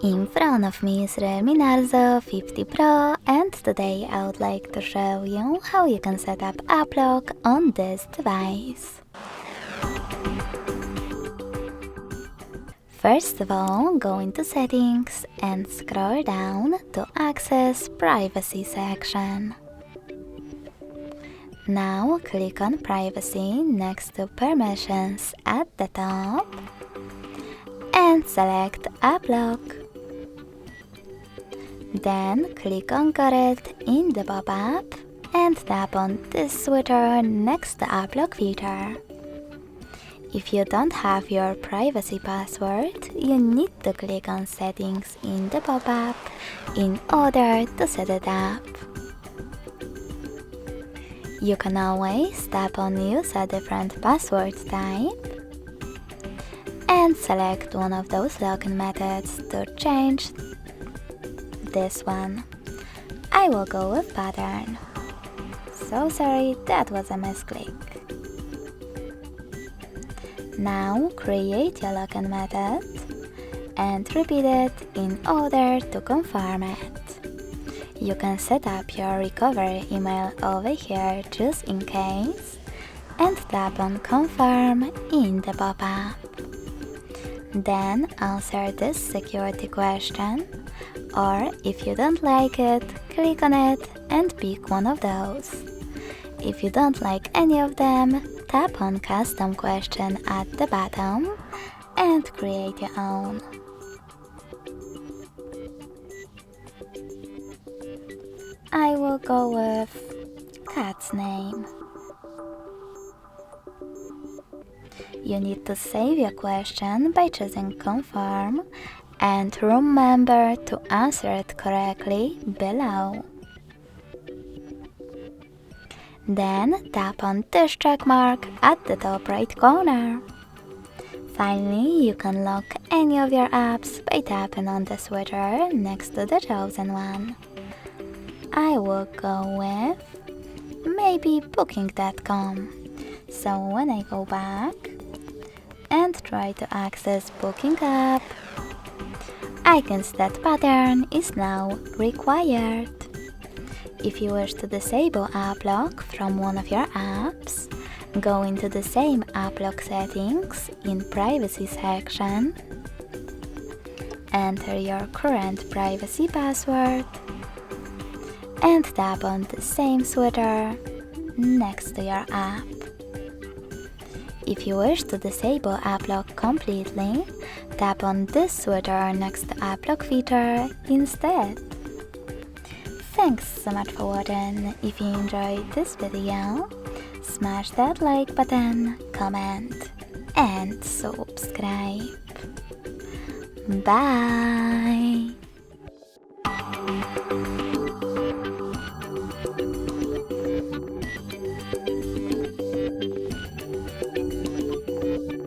In front of me is REALME NARZO 50 Pro, and today I would like to show you how you can set up app lock on this device. First of all, go into Settings and scroll down to access Privacy section. Now click on Privacy next to Permissions at the top and select App Lock. Then click on Got It in the pop-up and tap on this switcher next to App Lock feature. If you don't have your privacy password, you need to click on Settings in the pop-up in order to set it up. You can always tap on Use a different password type and select one of those login methods to change this one. I will go with pattern. So sorry, that was a misclick. Now create your login method and repeat it in order to confirm it. You can set up your recovery email over here just in case and tap on Confirm in the pop-up. Then answer this security question, or if you don't like it, click on it and pick one of those. If you don't like any of them, tap on Custom question at the bottom and create your own. I will go with cat's name. You need to save your question by choosing Confirm and remember to answer it correctly below. Then tap on this check mark at the top right corner. Finally, you can lock any of your apps by tapping on the switcher next to the chosen one. I will go with maybe Booking.com. So when I go back and try to access Booking app, I can see that pattern is now required. If you wish to disable app lock from one of your apps, go into the same app lock settings in Privacy section, enter your current privacy password, and tap on the same switcher next to your app. If you wish to disable app lock completely, tap on this switcher next to app lock feature instead. Thanks so much for watching. If you enjoyed this video, smash that like button, comment and subscribe. Bye!